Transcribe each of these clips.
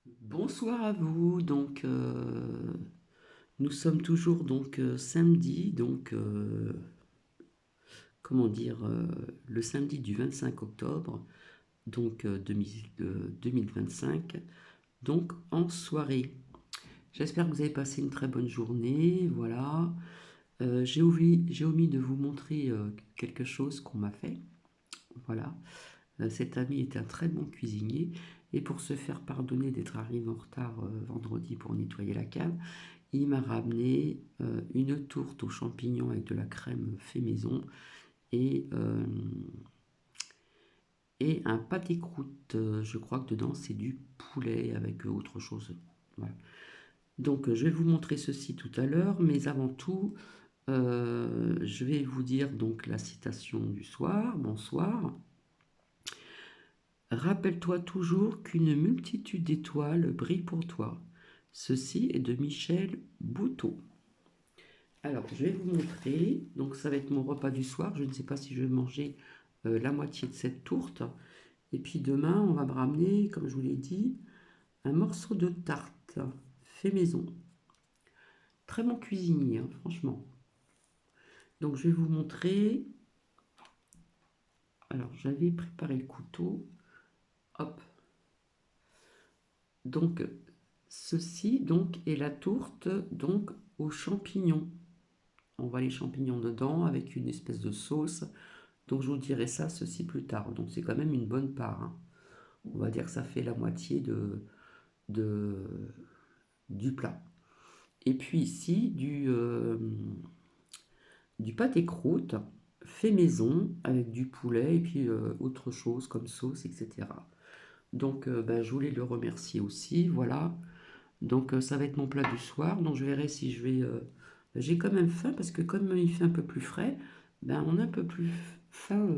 Bonsoir à vous. Nous sommes toujours samedi, comment dire, le samedi du 25 octobre, 2025, donc en soirée. J'espère que vous avez passé une très bonne journée. Voilà. J'ai omis de vous montrer quelque chose qu'on m'a fait. Voilà. Cet ami est un très bon cuisinier et pour se faire pardonner d'être arrivé en retard vendredi pour nettoyer la cave, il m'a ramené une tourte aux champignons avec de la crème fait maison et, euh, et un pâté croûte. Je crois que dedans c'est du poulet avec autre chose. Voilà. Je vais vous montrer ceci tout à l'heure, mais avant tout, je vais vous dire donc la citation du soir. Bonsoir. Rappelle-toi toujours qu'une multitude d'étoiles brille pour toi. Ceci est de Michel Bouteau. Alors, je vais vous montrer. Donc, ça va être mon repas du soir. Je ne sais pas si je vais manger la moitié de cette tourte. Et puis demain, on va me ramener, comme je vous l'ai dit, un morceau de tarte fait maison. Très bon cuisinier, hein, franchement. Donc, je vais vous montrer. Alors, j'avais préparé le couteau. Hop. Donc, ceci est la tourte aux champignons. On voit les champignons dedans avec une espèce de sauce. Donc, je vous dirai ça, ceci plus tard. Donc, c'est quand même une bonne part, hein. On va dire que ça fait la moitié de, du plat. Et puis ici, du pâté croûte fait maison avec du poulet et puis autre chose comme sauce, etc. Je voulais le remercier aussi. Voilà. Ça va être mon plat du soir. Donc, je verrai si je vais. J'ai quand même faim parce que comme il fait un peu plus frais, ben, on a un peu plus faim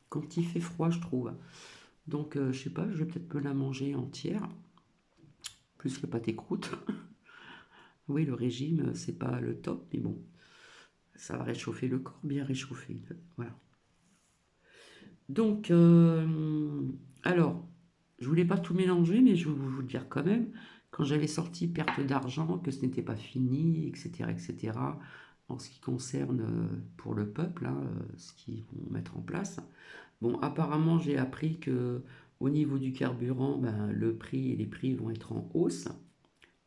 quand il fait froid, je trouve. Je sais pas, je vais peut-être me la manger entière, plus le pâté croûte. Oui, le régime, c'est pas le top, mais bon, ça va réchauffer le corps, bien réchauffé. Voilà. Donc, euh, alors, je voulais pas tout mélanger, mais je vais vous le dire quand même. Quand j'avais sorti perte d'argent, que ce n'était pas fini, etc., etc., en ce qui concerne pour le peuple, hein, ce qu'ils vont mettre en place. Bon, apparemment, j'ai appris que au niveau du carburant, ben, le prix et les prix vont être en hausse,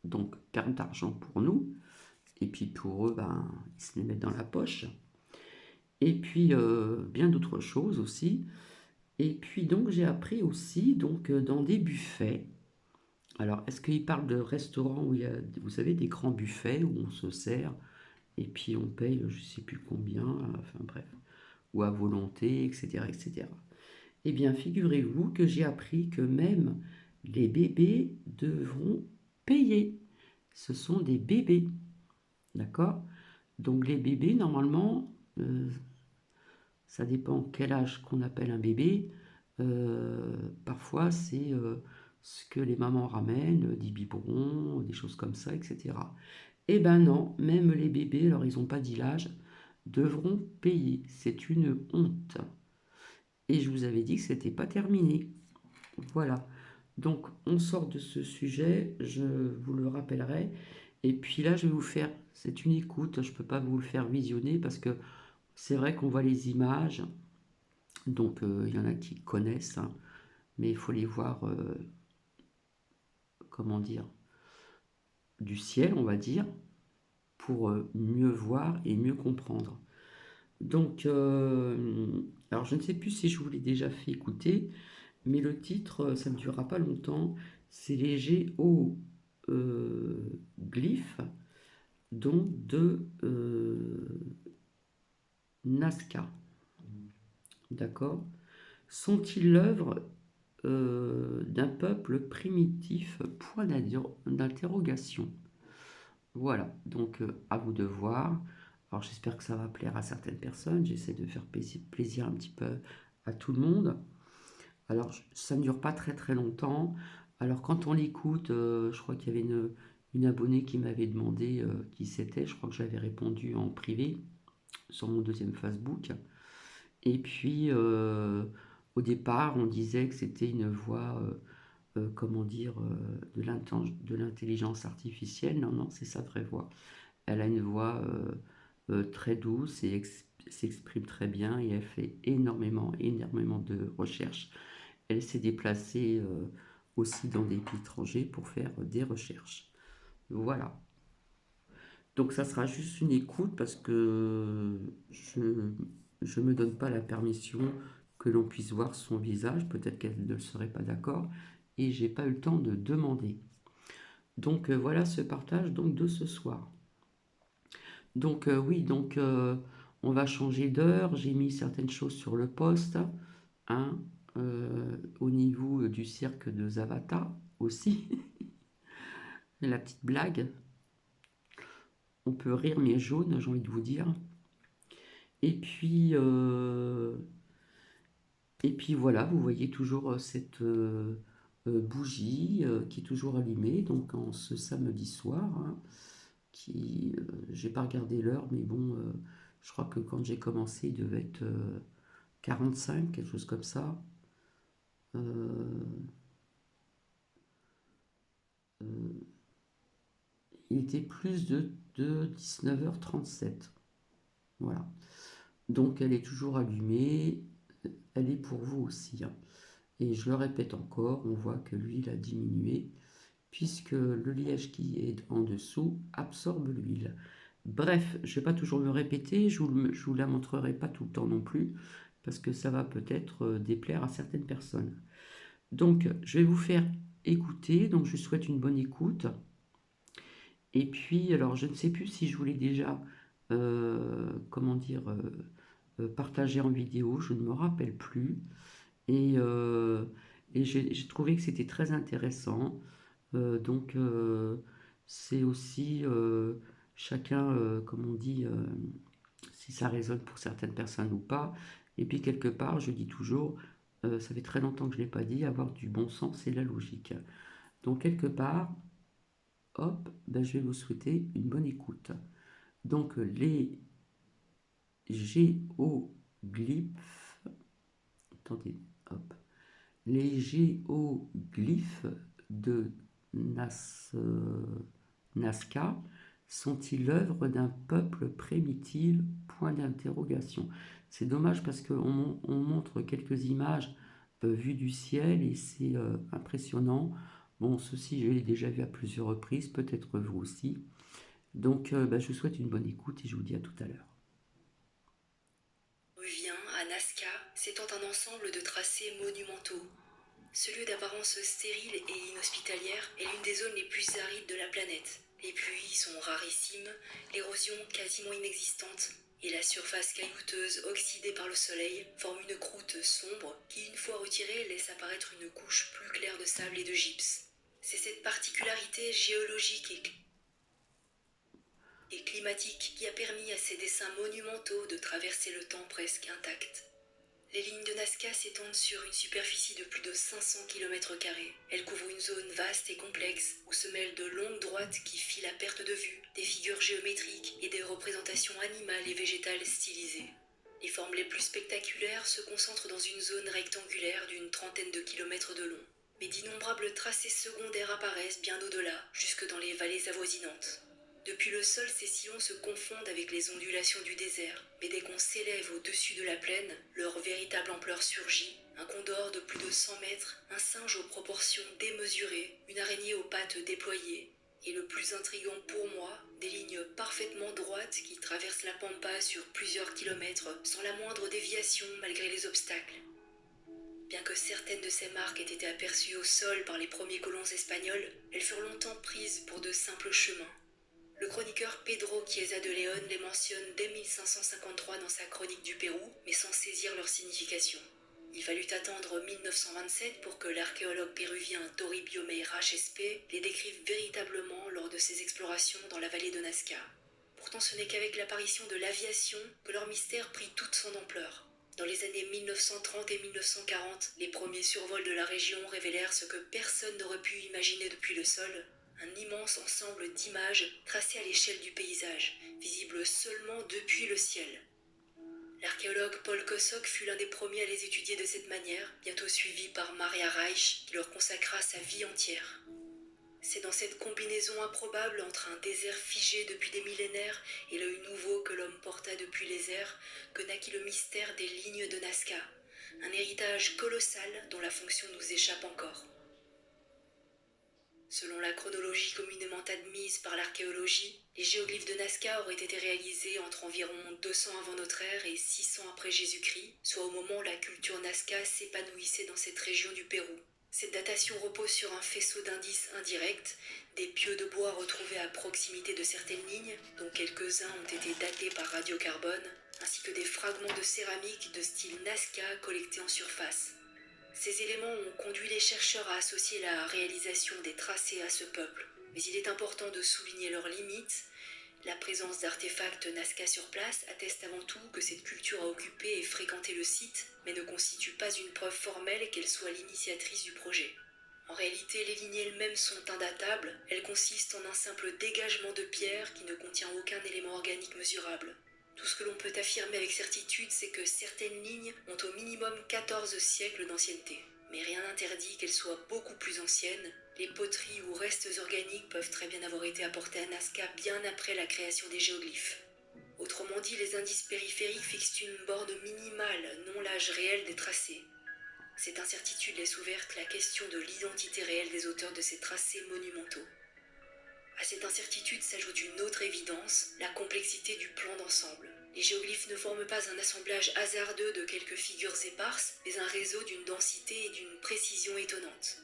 donc perte d'argent pour nous. Et puis pour eux, ben, ils se les mettent dans la poche. Et puis bien d'autres choses aussi. Et puis j'ai appris aussi dans des buffets. Alors est-ce qu'ils parlent de restaurants où il y a, vous savez, des grands buffets où on se sert et puis on paye je sais plus combien, enfin bref, ou à volonté, etc., etc. Eh bien, figurez-vous que j'ai appris que même les bébés devront payer. Ce sont des bébés, d'accord? Donc les bébés, normalement, ça dépend quel âge qu'on appelle un bébé. Parfois, c'est ce que les mamans ramènent, des biberons, des choses comme ça, etc. Eh ben non, même les bébés, alors ils n'ont pas dit l'âge, devront payer. C'est une honte. Et je vous avais dit que c'était pas terminé. Voilà. Donc on sort de ce sujet, je vous le rappellerai. Et puis là, je vais vous faire, c'est une écoute, je ne peux pas vous le faire visionner parce que c'est vrai qu'on voit les images, il y en a qui connaissent, hein, mais il faut les voir, comment dire, du ciel, on va dire, pour mieux voir et mieux comprendre. Alors je ne sais plus si je vous l'ai déjà fait écouter, mais le titre, ça ne durera pas longtemps, c'est les géoglyphes de Nazca, d'accord? Sont-ils l'œuvre d'un peuple primitif? Point d'interrogation. Voilà, à vous de voir. Alors j'espère que ça va plaire à certaines personnes. J'essaie de faire plaisir un petit peu à tout le monde. Alors ça ne dure pas très très longtemps. Alors quand on l'écoute, je crois qu'il y avait une abonnée qui m'avait demandé qui c'était. Je crois que j'avais répondu en privé sur mon deuxième Facebook. Et puis au départ, on disait que c'était une voix comment dire, de l'intelligence artificielle. Non, non, c'est sa vraie voix. Elle a une voix très douce et s'exprime très bien et elle fait énormément de recherches. Elle s'est déplacée aussi dans des pays étrangers pour faire des recherches. Voilà. Donc ça sera juste une écoute parce que je me donne pas la permission que l'on puisse voir son visage. Peut-être qu'elle ne serait pas d'accord et j'ai pas eu le temps de demander. Donc voilà ce partage donc de ce soir. Donc oui, donc on va changer d'heure. J'ai mis certaines choses sur le poste, hein, au niveau du cirque de Zavata aussi. La petite blague. On peut rire mais jaune, j'ai envie de vous dire. Et puis, euh, et puis voilà, vous voyez toujours cette bougie qui est toujours allumée, donc en ce samedi soir, hein, j'ai pas regardé l'heure, mais bon, je crois que quand j'ai commencé, il devait être 45, quelque chose comme ça. Euh, euh, il était plus de 19h37. Voilà. Donc elle est toujours allumée, elle est pour vous aussi, hein. Et je le répète encore, on voit que l'huile a diminué puisque le liège qui est en dessous absorbe l'huile. Bref, je ne vais pas toujours me répéter, je ne vous la montrerai pas tout le temps non plus, parce que ça va peut-être déplaire à certaines personnes. Donc, je vais vous faire écouter, donc je vous souhaite une bonne écoute. Et puis, alors, je ne sais plus si je voulais déjà, comment dire, partager en vidéo, je ne me rappelle plus. Et, euh, et j'ai trouvé que c'était très intéressant. Donc, c'est aussi chacun, comme on dit, si ça résonne pour certaines personnes ou pas. Et puis, quelque part, je dis toujours, ça fait très longtemps que je ne l'ai pas dit, avoir du bon sens et la logique. Donc, quelque part, hop, ben, je vais vous souhaiter une bonne écoute. Donc, les géoglyphes, attendez, hop, les géoglyphes de Nazca sont-ils l'œuvre d'un peuple primitif? Point d'interrogation. C'est dommage parce qu'on montre quelques images vues du ciel et c'est impressionnant. Bon, ceci, je l'ai déjà vu à plusieurs reprises, peut-être vous aussi. Donc, bah, je vous souhaite une bonne écoute et je vous dis à tout à l'heure. Revient à Nazca, s'étend un ensemble de tracés monumentaux. Ce lieu d'apparence stérile et inhospitalière est l'une des zones les plus arides de la planète. Les pluies sont rarissimes, l'érosion quasiment inexistante, et la surface caillouteuse oxydée par le soleil forme une croûte sombre qui, une fois retirée, laisse apparaître une couche plus claire de sable et de gypse. C'est cette particularité géologique et climatique qui a permis à ces dessins monumentaux de traverser le temps presque intact. Les lignes de Nazca s'étendent sur une superficie de plus de 500 km². Elles couvrent une zone vaste et complexe où se mêlent de longues droites qui filent à perte de vue, des figures géométriques et des représentations animales et végétales stylisées. Les formes les plus spectaculaires se concentrent dans une zone rectangulaire d'une trentaine de kilomètres de long. Mais d'innombrables tracés secondaires apparaissent bien au-delà, jusque dans les vallées avoisinantes. Depuis le sol, ces sillons se confondent avec les ondulations du désert, mais dès qu'on s'élève au-dessus de la plaine, leur véritable ampleur surgit. Un condor de plus de 100 mètres, un singe aux proportions démesurées, une araignée aux pattes déployées, et le plus intrigant pour moi, des lignes parfaitement droites qui traversent la pampa sur plusieurs kilomètres sans la moindre déviation malgré les obstacles. Bien que certaines de ces marques aient été aperçues au sol par les premiers colons espagnols, elles furent longtemps prises pour de simples chemins. Le chroniqueur Pedro Chiesa de León les mentionne dès 1553 dans sa chronique du Pérou, mais sans saisir leur signification. Il fallut attendre 1927 pour que l'archéologue péruvien Toribio Meira Chespe les décrive véritablement lors de ses explorations dans la vallée de Nazca. Pourtant, ce n'est qu'avec l'apparition de l'aviation que leur mystère prit toute son ampleur. Dans les années 1930 et 1940, les premiers survols de la région révélèrent ce que personne n'aurait pu imaginer depuis le sol, un immense ensemble d'images tracées à l'échelle du paysage, visibles seulement depuis le ciel. L'archéologue Paul Kosok fut l'un des premiers à les étudier de cette manière, bientôt suivi par Maria Reich, qui leur consacra sa vie entière. C'est dans cette combinaison improbable entre un désert figé depuis des millénaires et l'œil nouveau que l'homme porta depuis les airs que naquit le mystère des lignes de Nazca, un héritage colossal dont la fonction nous échappe encore. Selon la chronologie communément admise par l'archéologie, les géoglyphes de Nazca auraient été réalisés entre environ 200 avant notre ère et 600 après Jésus-Christ, soit au moment où la culture Nazca s'épanouissait dans cette région du Pérou. Cette datation repose sur un faisceau d'indices indirects, des pieux de bois retrouvés à proximité de certaines lignes, dont quelques-uns ont été datés par radiocarbone, ainsi que des fragments de céramique de style Nazca collectés en surface. Ces éléments ont conduit les chercheurs à associer la réalisation des tracés à ce peuple. Mais il est important de souligner leurs limites. La présence d'artefacts Nazca sur place atteste avant tout que cette culture a occupé et fréquenté le site, mais ne constitue pas une preuve formelle qu'elle soit l'initiatrice du projet. En réalité, les lignes elles-mêmes sont indatables. Elles consistent en un simple dégagement de pierre qui ne contient aucun élément organique mesurable. Tout ce que l'on peut affirmer avec certitude, c'est que certaines lignes ont au minimum 14 siècles d'ancienneté. Mais rien n'interdit qu'elles soient beaucoup plus anciennes. Les poteries ou restes organiques peuvent très bien avoir été apportés à Nazca bien après la création des géoglyphes. Autrement dit, les indices périphériques fixent une borne minimale, non l'âge réel des tracés. Cette incertitude laisse ouverte la question de l'identité réelle des auteurs de ces tracés monumentaux. À cette incertitude s'ajoute une autre évidence, la complexité du plan d'ensemble. Les géoglyphes ne forment pas un assemblage hasardeux de quelques figures éparses, mais un réseau d'une densité et d'une précision étonnantes.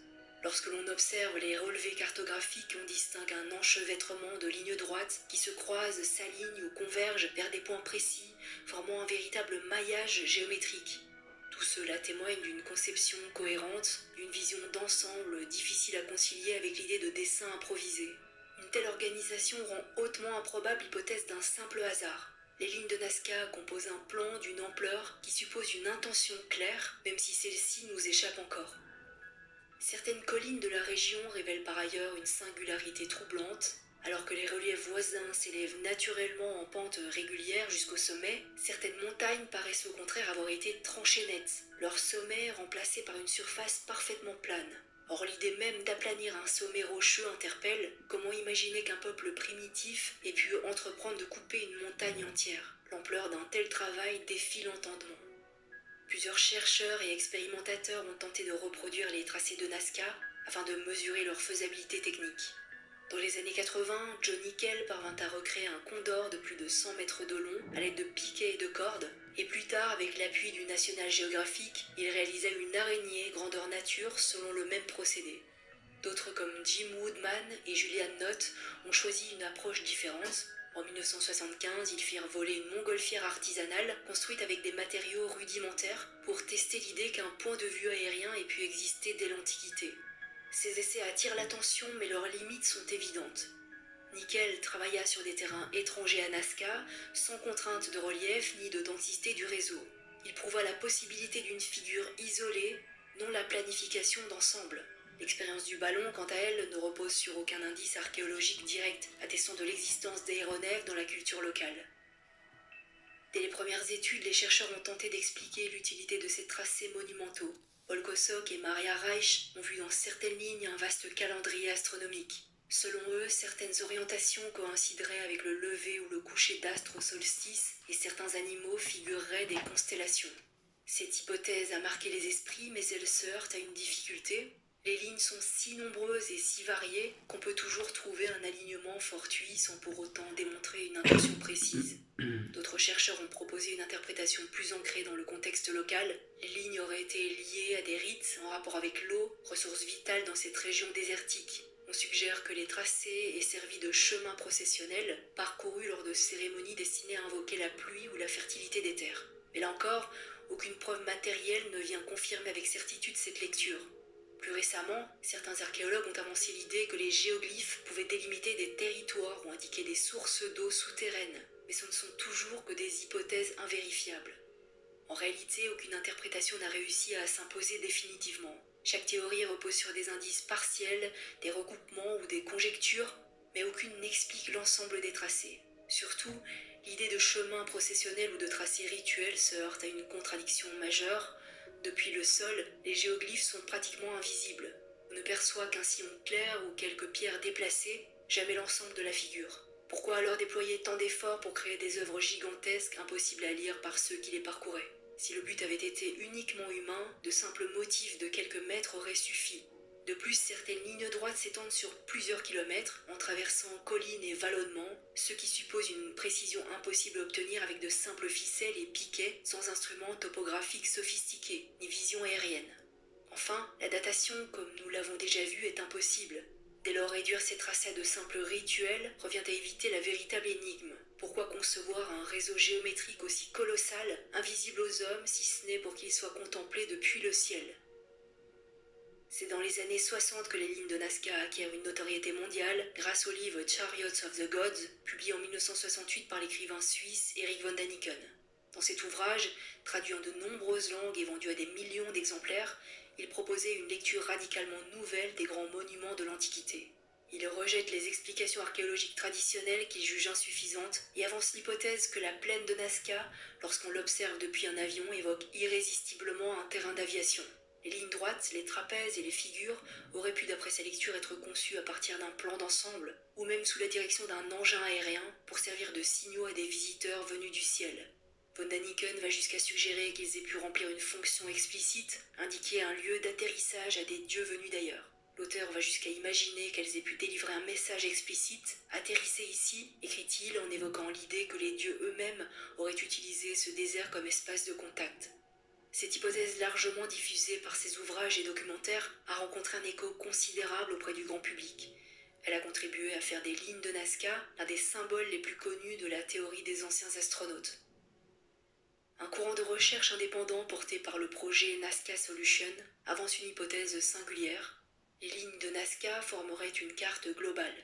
Lorsque l'on observe les relevés cartographiques, on distingue un enchevêtrement de lignes droites qui se croisent, s'alignent ou convergent vers des points précis, formant un véritable maillage géométrique. Tout cela témoigne d'une conception cohérente, d'une vision d'ensemble difficile à concilier avec l'idée de dessin improvisé. Une telle organisation rend hautement improbable l'hypothèse d'un simple hasard. Les lignes de Nazca composent un plan d'une ampleur qui suppose une intention claire, même si celle-ci nous échappe encore. Certaines collines de la région révèlent par ailleurs une singularité troublante. Alors que les reliefs voisins s'élèvent naturellement en pente régulière jusqu'au sommet, certaines montagnes paraissent au contraire avoir été tranchées net, leur sommet remplacé par une surface parfaitement plane. Or, l'idée même d'aplanir un sommet rocheux interpelle. Comment imaginer qu'un peuple primitif ait pu entreprendre de couper une montagne entière? L'ampleur d'un tel travail défie l'entendement. Plusieurs chercheurs et expérimentateurs ont tenté de reproduire les tracés de Nazca afin de mesurer leur faisabilité technique. Dans les années 80, John Nickel parvint à recréer un condor de plus de 100 mètres de long à l'aide de piquets et de cordes, et plus tard, avec l'appui du National Geographic, il réalisa une araignée grandeur nature selon le même procédé. D'autres comme Jim Woodman et Julian Knott ont choisi une approche différente. En 1975, ils firent voler une montgolfière artisanale construite avec des matériaux rudimentaires pour tester l'idée qu'un point de vue aérien ait pu exister dès l'Antiquité. Ces essais attirent l'attention, mais leurs limites sont évidentes. Nickel travailla sur des terrains étrangers à Nazca, sans contrainte de relief ni de densité du réseau. Il prouva la possibilité d'une figure isolée, non la planification d'ensemble. L'expérience du ballon, quant à elle, ne repose sur aucun indice archéologique direct, attestant de l'existence d'aéronefs dans la culture locale. Dès les premières études, les chercheurs ont tenté d'expliquer l'utilité de ces tracés monumentaux. Paul Kosok et Maria Reich ont vu dans certaines lignes un vaste calendrier astronomique. Selon eux, certaines orientations coïncideraient avec le lever ou le coucher d'astres au solstice et certains animaux figureraient des constellations. Cette hypothèse a marqué les esprits, mais elle se heurte à une difficulté. Les lignes sont si nombreuses et si variées qu'on peut toujours trouver un alignement fortuit sans pour autant démontrer une intention précise. D'autres chercheurs ont proposé une interprétation plus ancrée dans le contexte local. Les lignes auraient été liées à des rites en rapport avec l'eau, ressource vitale dans cette région désertique. On suggère que les tracés aient servi de chemin processionnel, parcourus lors de cérémonies destinées à invoquer la pluie ou la fertilité des terres. Mais là encore, aucune preuve matérielle ne vient confirmer avec certitude cette lecture. Plus récemment, certains archéologues ont avancé l'idée que les géoglyphes pouvaient délimiter des territoires ou indiquer des sources d'eau souterraines, mais ce ne sont toujours que des hypothèses invérifiables. En réalité, aucune interprétation n'a réussi à s'imposer définitivement. Chaque théorie repose sur des indices partiels, des recoupements ou des conjectures, mais aucune n'explique l'ensemble des tracés. Surtout, L'idée de chemin processionnel ou de tracé rituel se heurte à une contradiction majeure. Depuis le sol, les géoglyphes sont pratiquement invisibles. On ne perçoit qu'un sillon clair ou quelques pierres déplacées, jamais l'ensemble de la figure. Pourquoi alors déployer tant d'efforts pour créer des œuvres gigantesques impossibles à lire par ceux qui les parcouraient? Si le but avait été uniquement humain, de simples motifs de quelques mètres auraient suffi. De plus, certaines lignes droites s'étendent sur plusieurs kilomètres, en traversant collines et vallonnements, ce qui suppose une précision impossible à obtenir avec de simples ficelles et piquets, sans instruments topographiques sophistiqués, ni vision aérienne. Enfin, la datation, comme nous l'avons déjà vu, est impossible. Dès lors, réduire ces tracés à de simples rituels revient à éviter la véritable énigme. Pourquoi concevoir un réseau géométrique aussi colossal, invisible aux hommes, si ce n'est pour qu'il soit contemplé depuis le ciel? C'est dans les années 60 que les lignes de Nazca acquièrent une notoriété mondiale grâce au livre Chariots of the Gods, publié en 1968 par l'écrivain suisse Erich von Däniken. Dans cet ouvrage, traduit en de nombreuses langues et vendu à des millions d'exemplaires, il proposait une lecture radicalement nouvelle des grands monuments de l'Antiquité. Il rejette les explications archéologiques traditionnelles qu'il juge insuffisantes et avance l'hypothèse que la plaine de Nazca, lorsqu'on l'observe depuis un avion, évoque irrésistiblement un terrain d'aviation. Les lignes droites, les trapèzes et les figures auraient pu, d'après sa lecture, être conçues à partir d'un plan d'ensemble, ou même sous la direction d'un engin aérien pour servir de signaux à des visiteurs venus du ciel. Von Däniken va jusqu'à suggérer qu'ils aient pu remplir une fonction explicite, indiquer un lieu d'atterrissage à des dieux venus d'ailleurs. L'auteur va jusqu'à imaginer qu'elles aient pu délivrer un message explicite. « Atterrissez ici », écrit-il en évoquant l'idée que les dieux eux-mêmes auraient utilisé ce désert comme espace de contact. Cette hypothèse largement diffusée par ses ouvrages et documentaires a rencontré un écho considérable auprès du grand public. Elle a contribué à faire des lignes de Nazca l'un des symboles les plus connus de la théorie des anciens astronautes. Un courant de recherche indépendant porté par le projet Nazca Solution avance une hypothèse singulière. Les lignes de Nazca formeraient une carte globale.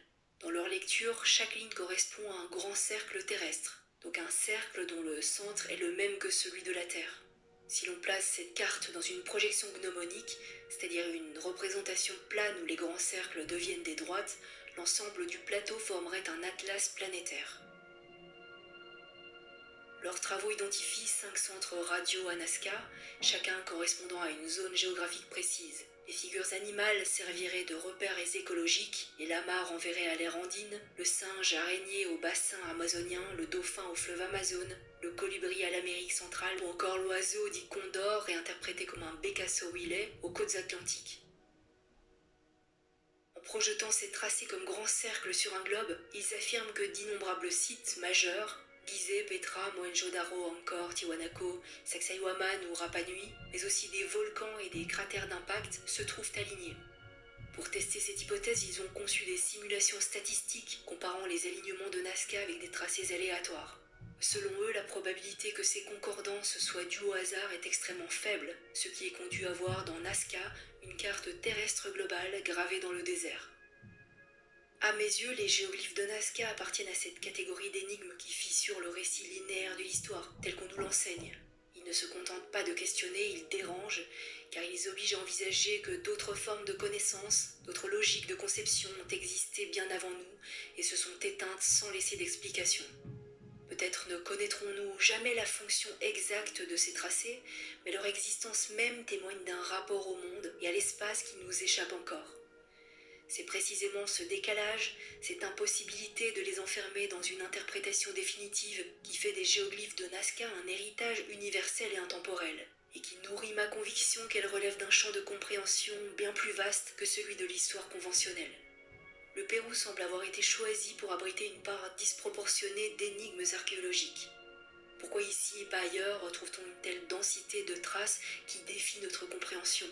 Dans leur lecture, chaque ligne correspond à un grand cercle terrestre, donc un cercle dont le centre est le même que celui de la Terre. Si l'on place cette carte dans une projection gnomonique, c'est-à-dire une représentation plane où les grands cercles deviennent des droites, l'ensemble du plateau formerait un atlas planétaire. Leurs travaux identifient 5 centres radio à Nazca, chacun correspondant à une zone géographique précise. Les figures animales serviraient de repères écologiques, les lamas renverraient à l'ère andine, le singe araignée au bassin amazonien, le dauphin au fleuve Amazone, le colibri à l'Amérique centrale ou encore l'oiseau dit condor réinterprété comme un Bécasseau-Willet aux côtes atlantiques. En projetant ces tracés comme grands cercles sur un globe, ils affirment que d'innombrables sites majeurs, Gizeh, Petra, Mohenjo-Daro, Angkor, Tiwanaku, Sacsayhuaman ou Rapa Nui, mais aussi des volcans et des cratères d'impact, se trouvent alignés. Pour tester cette hypothèse, ils ont conçu des simulations statistiques comparant les alignements de Nazca avec des tracés aléatoires. Selon eux, la probabilité que ces concordances soient dues au hasard est extrêmement faible, ce qui est conduit à voir dans Nazca une carte terrestre globale gravée dans le désert. À mes yeux, les géoglyphes de Nazca appartiennent à cette catégorie d'énigmes qui fissurent le récit linéaire de l'histoire, tel qu'on nous l'enseigne. Ils ne se contentent pas de questionner, ils dérangent, car ils obligent à envisager que d'autres formes de connaissances, d'autres logiques de conception ont existé bien avant nous et se sont éteintes sans laisser d'explication. Peut-être ne connaîtrons-nous jamais la fonction exacte de ces tracés, mais leur existence même témoigne d'un rapport au monde et à l'espace qui nous échappe encore. C'est précisément ce décalage, cette impossibilité de les enfermer dans une interprétation définitive qui fait des géoglyphes de Nazca un héritage universel et intemporel, et qui nourrit ma conviction qu'elles relèvent d'un champ de compréhension bien plus vaste que celui de l'histoire conventionnelle. Le Pérou semble avoir été choisi pour abriter une part disproportionnée d'énigmes archéologiques. Pourquoi ici et pas ailleurs retrouve-t-on une telle densité de traces qui défie notre compréhension?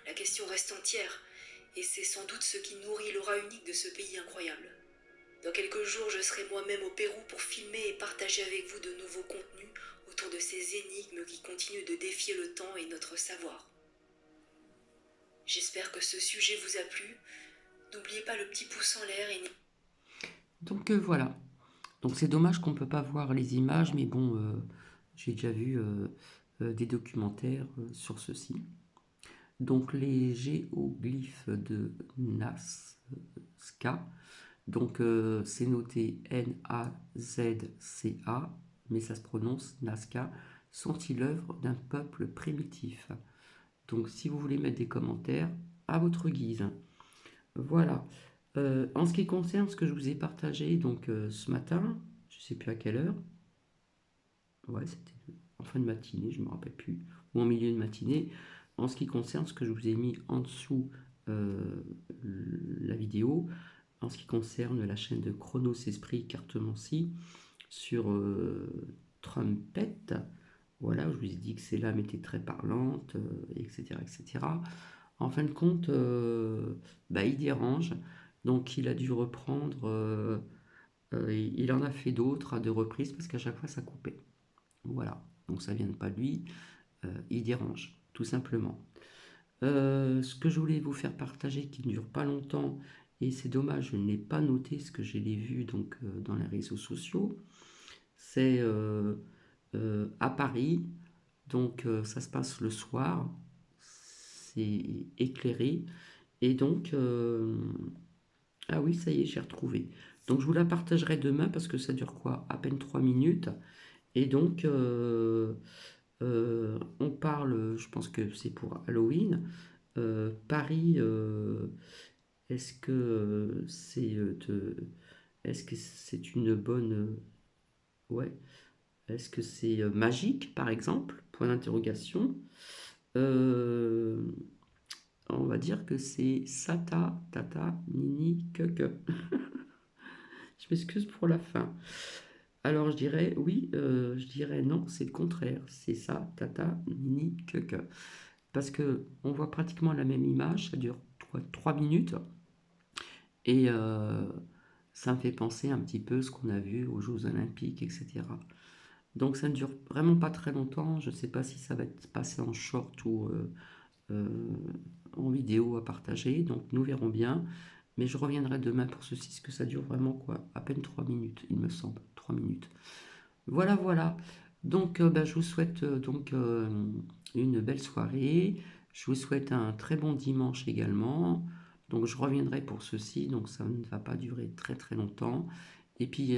La question reste entière, et c'est sans doute ce qui nourrit l'aura unique de ce pays incroyable. Dans quelques jours, je serai moi-même au Pérou pour filmer et partager avec vous de nouveaux contenus autour de ces énigmes qui continuent de défier le temps et notre savoir. J'espère que ce sujet vous a plu. N'oubliez pas le petit pouce en l'air et... Donc voilà. Donc c'est dommage qu'on ne peut pas voir les images, mais bon, j'ai déjà vu des documentaires sur ceci. Donc les géoglyphes de Nazca Donc c'est noté Nazca, mais ça se prononce Nazca, sont-ils l'œuvre d'un peuple primitif? Donc si vous voulez mettre des commentaires, à votre guise. Voilà. En ce qui concerne ce que je vous ai partagé donc ce matin, je ne sais plus à quelle heure, ouais, c'était en fin de matinée, je ne me rappelle plus, ou en milieu de matinée. En ce qui concerne ce que je vous ai mis en dessous la vidéo, en ce qui concerne la chaîne de Chronos Esprit Cartomancie sur Trumpet, voilà, je vous ai dit que ces lames étaient très parlantes, etc., etc. En fin de compte, il dérange, donc il a dû reprendre, il en a fait d'autres à 2 reprises parce qu'à chaque fois ça coupait. Voilà, donc ça vient de pas de lui, il dérange, tout simplement. Ce que je voulais vous faire partager qui ne dure pas longtemps, et c'est dommage, je ne l'ai pas noté ce que je l'ai vu donc, dans les réseaux sociaux, c'est à Paris, donc ça se passe le soir, c'est éclairé, et donc, ah oui, ça y est, j'ai retrouvé. Donc je vous la partagerai demain parce que ça dure quoi? À peine 3 minutes. Et donc, on parle, je pense que c'est pour Halloween. Paris, est-ce que est-ce que c'est une bonne, ouais, est-ce que c'est magique, par exemple? Point d'interrogation. Euh, on va dire que c'est Sata, Tata, Nini, Keke. Je m'excuse pour la fin. Alors je dirais oui, je dirais non, c'est le contraire. C'est ça, Tata, Nini, Keke. Parce que on voit pratiquement la même image, ça dure 3 minutes. Et ça me fait penser un petit peu ce qu'on a vu aux Jeux Olympiques, etc. Donc ça ne dure vraiment pas très longtemps. Je ne sais pas si ça va être passé en short ou euh, en vidéo à partager. Donc nous verrons bien. Mais je reviendrai demain pour ceci, parce que ça dure vraiment quoi? À peine 3 minutes, il me semble. 3 minutes. Voilà, voilà. Donc je vous souhaite une belle soirée. Je vous souhaite un très bon dimanche également. Donc je reviendrai pour ceci, donc ça ne va pas durer très très longtemps. Et puis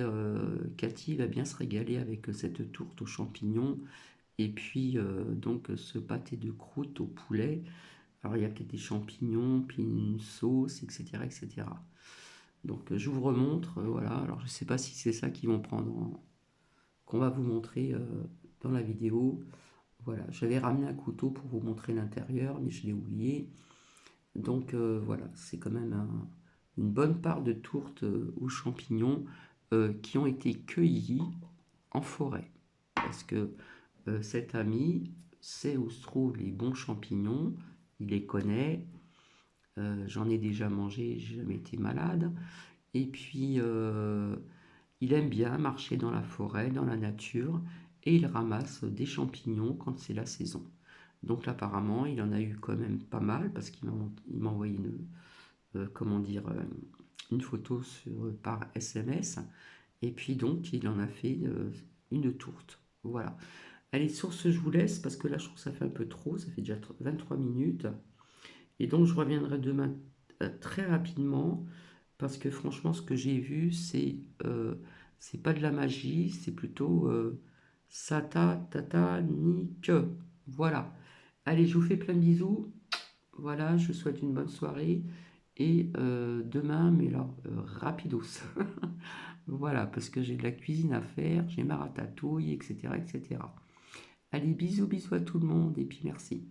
Cathy va bien se régaler avec cette tourte aux champignons et puis donc ce pâté de croûte au poulet. Alors il y a peut-être des champignons, puis une sauce, etc., etc. Donc je vous remontre, voilà. Alors je ne sais pas si c'est ça qu'ils vont prendre qu'on va vous montrer dans la vidéo. Voilà, j'avais ramené un couteau pour vous montrer l'intérieur, mais je l'ai oublié. Donc voilà, c'est quand même une bonne part de tourte aux champignons qui ont été cueillis en forêt. Parce que cet ami sait où se trouvent les bons champignons, il les connaît. J'en ai déjà mangé, j'ai jamais été malade. Et puis, il aime bien marcher dans la forêt, dans la nature, et il ramasse des champignons quand c'est la saison. Donc là, apparemment, il en a eu quand même pas mal, parce qu'il m'a envoyé comment dire, une photo par SMS, et puis donc, il en a fait une tourte. Voilà. Allez, sur ce, je vous laisse, parce que là, je trouve que ça fait un peu trop, ça fait déjà 23 minutes. Et donc, je reviendrai demain très rapidement parce que franchement, ce que j'ai vu, c'est pas de la magie, c'est plutôt Sata, Tata, Ni, Que. Voilà. Allez, je vous fais plein de bisous. Voilà, je vous souhaite une bonne soirée. Et demain, mais là, rapidos. Voilà, parce que j'ai de la cuisine à faire, j'ai ma ratatouille, etc., etc. Allez, bisous, bisous à tout le monde, et puis merci.